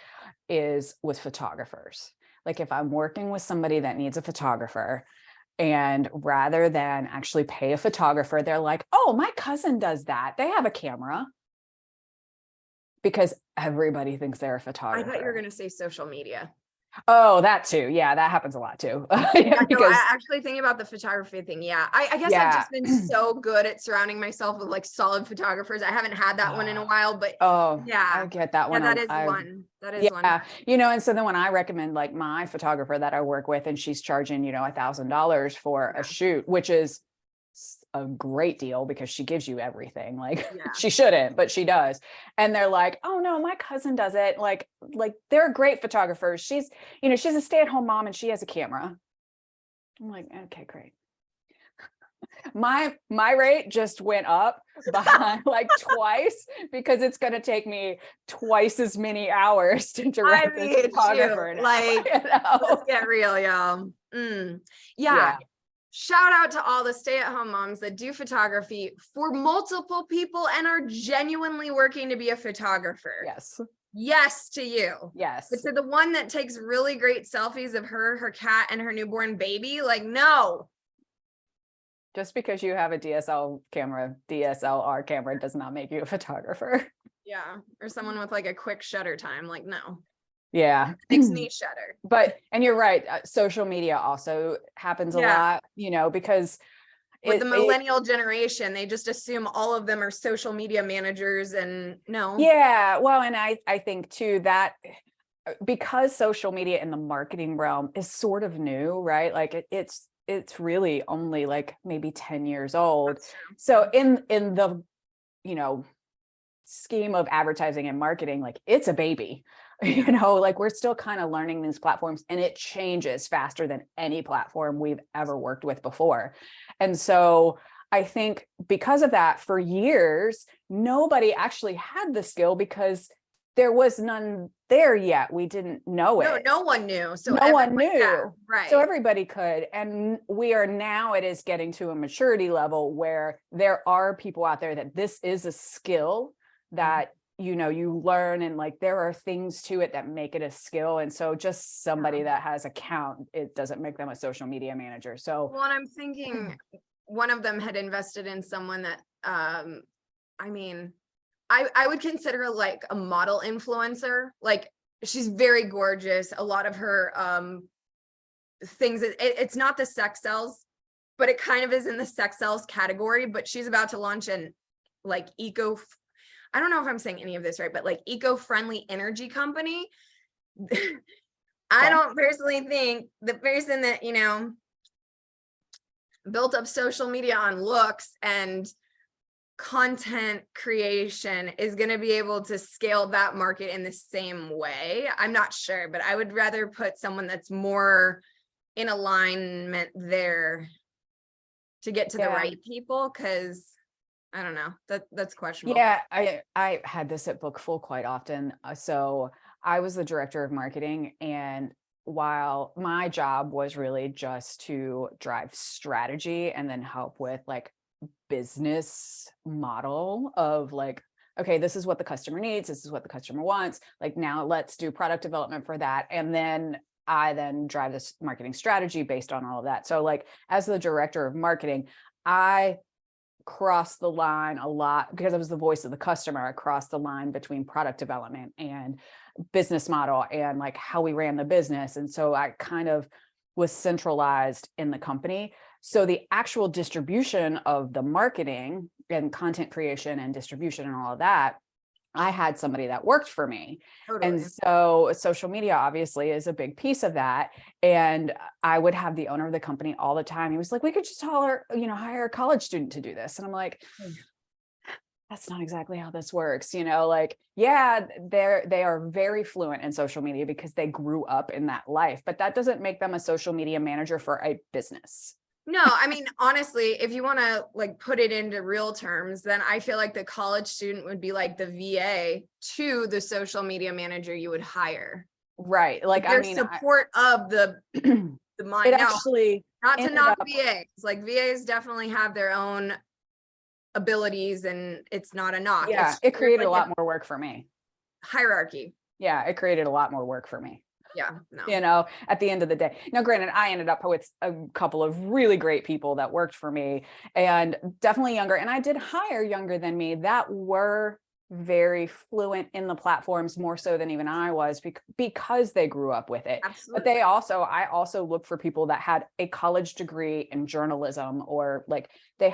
is with photographers. Like if I'm working with somebody that needs a photographer, and rather than actually pay a photographer, they're like, oh, my cousin does that. They have a camera. Because everybody thinks they're a photographer. I thought you were going to say social media. Oh, that too. Yeah, that happens a lot too. Because I actually think about the photography thing. Yeah. I guess I've just been so good at surrounding myself with like solid photographers. I haven't had that one in a while, but I get that one. That is one. One. And so then when I recommend like my photographer that I work with, and she's charging, $1,000 for a shoot, which is a great deal because she gives you everything. Like she shouldn't, but she does. And they're like, oh no, my cousin does it. Like they're great photographers. She's a stay-at-home mom and she has a camera. I'm like, okay, great. My rate just went up by like twice because it's going to take me twice as many hours to direct this photographer. Let's get real, y'all. Yeah. Shout out to all the stay-at-home moms that do photography for multiple people and are genuinely working to be a photographer. Yes to you. Yes. But to the one that takes really great selfies of her cat, and her newborn baby, like, no. Just because you have a DSLR camera does not make you a photographer. Yeah. Or someone with like a quick shutter time. Like, no. Yeah. Makes me shudder. And you're right. Social media also happens a lot, because with the millennial generation, they just assume all of them are social media managers, and no. Yeah. Well, and I think too that because social media in the marketing realm is sort of new, right? Like it's really only like maybe 10 years old. So in the, scheme of advertising and marketing, like it's a baby. Like we're still kind of learning these platforms, and it changes faster than any platform we've ever worked with before. And so I think because of that, for years, nobody actually had the skill because there was none there yet. We didn't know it. No one knew. So no one knew. Yeah, right. So everybody could. And it is getting to a maturity level where there are people out there that this is a skill that you know, you learn, and like there are things to it that make it a skill. And so just somebody that has account, it doesn't make them a social media manager. So well, and I'm thinking one of them had invested in someone that I mean, I would consider like a model influencer. Like she's very gorgeous. A lot of her things, it's not the sex sells, but it kind of is in the sex sells category. But she's about to launch an like I don't know if I'm saying any of this right, but like eco-friendly energy company. I don't personally think the person that, you know, built up social media on looks and content creation is going to be able to scale that market in the same way. I'm not sure, but I would rather put someone that's more in alignment there to get to the right people, because I don't know, that's questionable. Yeah, I had this at Bookful quite often. So I was the director of marketing, and while my job was really just to drive strategy and then help with like business model of like, okay, this is what the customer needs, this is what the customer wants, like now let's do product development for that, and then I then drive this marketing strategy based on all of that. So like as the director of marketing, I crossed the line a lot because I was the voice of the customer. I crossed the line between product development and business model and like how we ran the business. And so I kind of was centralized in the company. So the actual distribution of the marketing and content creation and distribution and all of that, I had somebody that worked for me. Totally. And so social media obviously is a big piece of that. And I would have the owner of the company all the time. He was like, we could just hire a college student to do this. And I'm like, that's not exactly how this works. You know, like, yeah, they are very fluent in social media because they grew up in that life, but that doesn't make them a social media manager for a business. No, I mean, honestly, if you want to like put it into real terms, then I feel like the college student would be like the VA to the social media manager you would hire. Right. Like, their support of the mind. It actually, not to knock VAs, like VAs definitely have their own abilities and it's not a knock. Yeah, it created a lot more work for me. Hierarchy. Yeah, it created a lot more work for me. Yeah, no. You know, at the end of the day. Now, granted, I ended up with a couple of really great people that worked for me, and definitely younger. And I did hire younger than me that were very fluent in the platforms, more so than even I was, because they grew up with it. Absolutely. But I also looked for people that had a college degree in journalism, or like they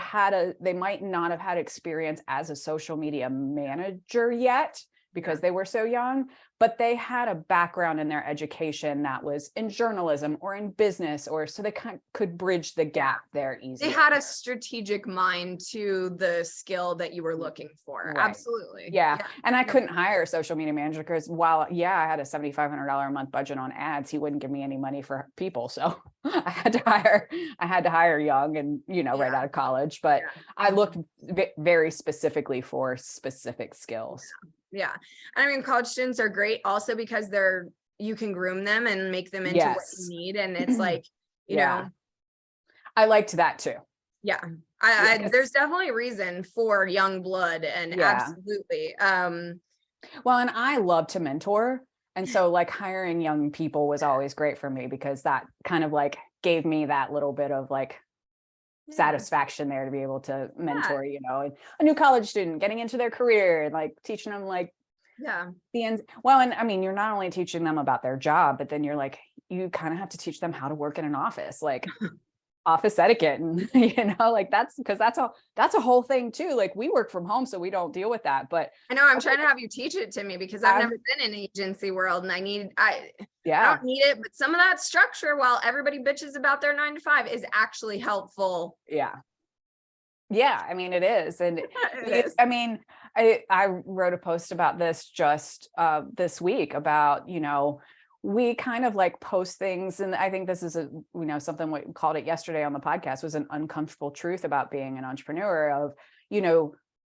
might not have had experience as a social media manager yet, because they were so young, but they had a background in their education that was in journalism or in business, or so they could bridge the gap there easily. They had a strategic mind to the skill that you were looking for. Right. Absolutely. Yeah. And I couldn't hire a social media manager because while, I had a $7,500 a month budget on ads, he wouldn't give me any money for people. So I had to hire young and, right out of college, but I looked very specifically for specific skills. Yeah. I mean, college students are great also because you can groom them and make them into what you need. And it's like, you know, I liked that too. Yeah. There's definitely a reason for young blood, and absolutely. Well, and I love to mentor. And so like hiring young people was always great for me because that kind of like gave me that little bit of like satisfaction there to be able to mentor, a new college student getting into their career and like teaching them like the ends. Well, and I mean, you're not only teaching them about their job, but then you're like, you kind of have to teach them how to work in an office, like office etiquette, and like that's a whole thing too. Like we work from home, so we don't deal with that. But I know I'm trying to have you teach it to me because I've never been in agency world, and I don't need it, but some of that structure, while everybody bitches about their 9 to 5, is actually helpful. I mean, it is. And it is. I mean, I wrote a post about this just this week about, we kind of like post things. And I think this is something we called it yesterday on the podcast, was an uncomfortable truth about being an entrepreneur of,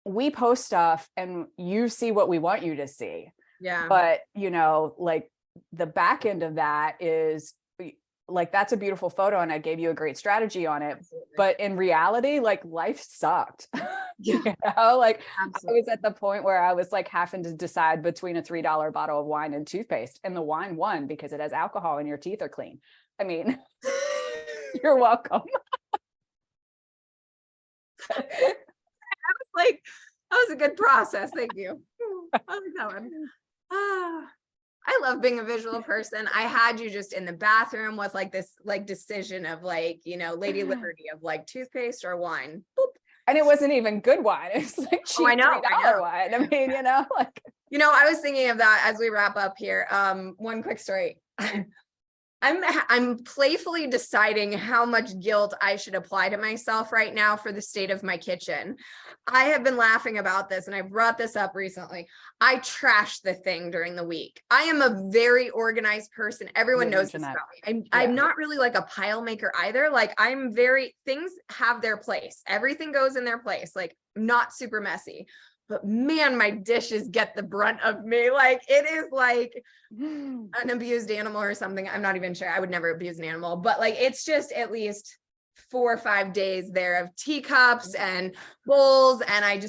we post stuff and you see what we want you to see. Yeah. But, like the back end of that is like, that's a beautiful photo and I gave you a great strategy on it. Absolutely. But in reality, like life sucked. You know, like Absolutely. I was at the point where I was like having to decide between a $3 bottle of wine and toothpaste, and the wine won because it has alcohol and your teeth are clean. I mean, you're welcome. Like, that was a good process. Thank you. I like that one. I love being a visual person. I had you just in the bathroom with like this like decision of like, you know, Lady Liberty of like toothpaste or wine. Boop. And it wasn't even good wine. It was like cheap I know. $3 wine. I mean, you know, like, You know, I was thinking of that as we wrap up here. One quick story. I'm playfully deciding how much guilt I should apply to myself right now for the state of my kitchen. I have been laughing about this and I brought this up recently. I trash the thing during the week. I am a very organized person. Everyone knows this about me. I'm not really like a pile maker either. Like things have their place. Everything goes in their place. Like not super messy. But man, my dishes get the brunt of me. Like it is like an abused animal or something. I'm not even sure. I would never abuse an animal, but like it's just at least 4 or 5 days there of teacups and bowls. And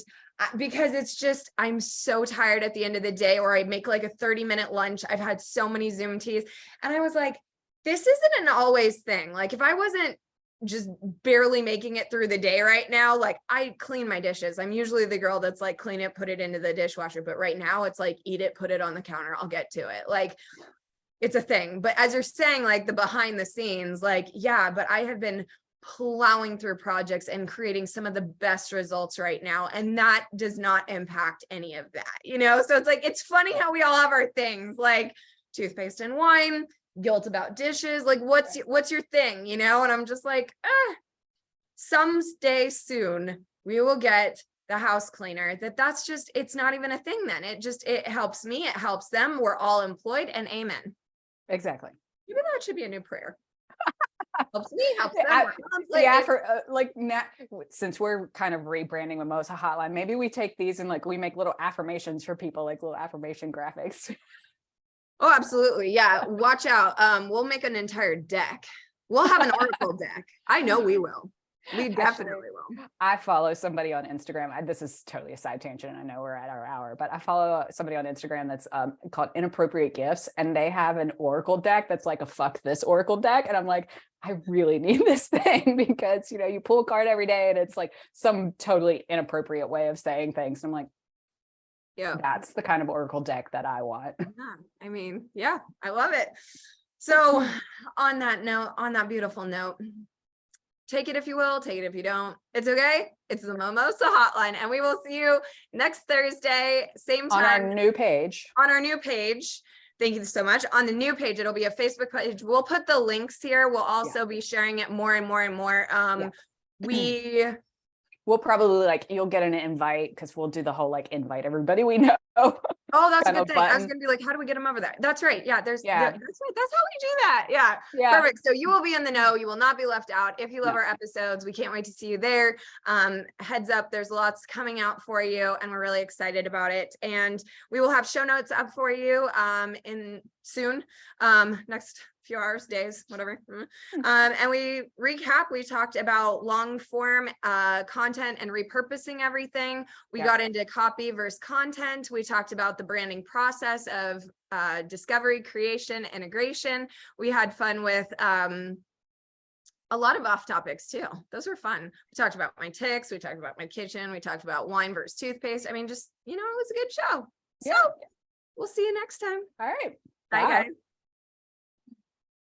because it's just, I'm so tired at the end of the day, or I make like a 30-minute lunch. I've had so many Zoom teas. And I was like, this isn't an always thing. Like if I wasn't just barely making it through the day right now, like I clean my dishes. I'm usually the girl that's like clean it, put it into the dishwasher, but right now it's like eat it, put it on the counter, I'll get to it. Like it's a thing. But as you're saying, like the behind the scenes, like yeah, but I have been plowing through projects and creating some of the best results right now, and that does not impact any of that, you know. So it's like it's funny how we all have our things, like toothpaste and wine, guilt about dishes, like what's your thing, you know? And I'm just like, someday soon we will get the house cleaner. That's just, it's not even a thing then. It helps me, it helps them, we're all employed, and amen. exactly. Maybe that should be a new prayer. Helps me, helps them. Yeah, for like now, since we're kind of rebranding Mimosa Hotline, maybe we take these and like we make little affirmations for people, like little affirmation graphics. Oh, absolutely. Yeah. Watch out. We'll make an entire deck. We'll have an oracle deck. I know we will. We definitely will. I follow somebody on Instagram. This is totally a side tangent. I know we're at our hour, but I follow somebody on Instagram that's called Inappropriate Gifts, and they have an oracle deck that's like a fuck this oracle deck. And I'm like, I really need this thing because, you know, you pull a card every day and it's like some totally inappropriate way of saying things. I'm like, yeah, that's the kind of oracle deck that I want. Yeah, I mean, yeah, I love it. So on that note, on that beautiful note, take it if you will, take it if you don't. It's okay. It's the Mimosa Hotline, and we will see you next Thursday, same time. On our new page. On our new page. Thank you so much. On the new page, it'll be a Facebook page. We'll put the links here. We'll also be sharing it more and more and more. We'll probably like, you'll get an invite because we'll do the whole like invite everybody we know. Oh, that's a good thing. I was gonna be like, how do we get them over there? That's right. Yeah, that's right. That's how we do that. Yeah. Perfect. So you will be in the know. You will not be left out. If you love our episodes, we can't wait to see you there. Heads up, there's lots coming out for you, and we're really excited about it. And we will have show notes up for you in soon. Next few hours, days, whatever. And we talked about long form content and repurposing everything. We got into copy versus content. We talked about the branding process of discovery, creation, integration. We had fun with a lot of off topics too. Those were fun. We talked about my ticks. We talked about my kitchen. We talked about wine versus toothpaste. I mean, just, you know, it was a good show. So we'll see you next time. All right. Bye, guys.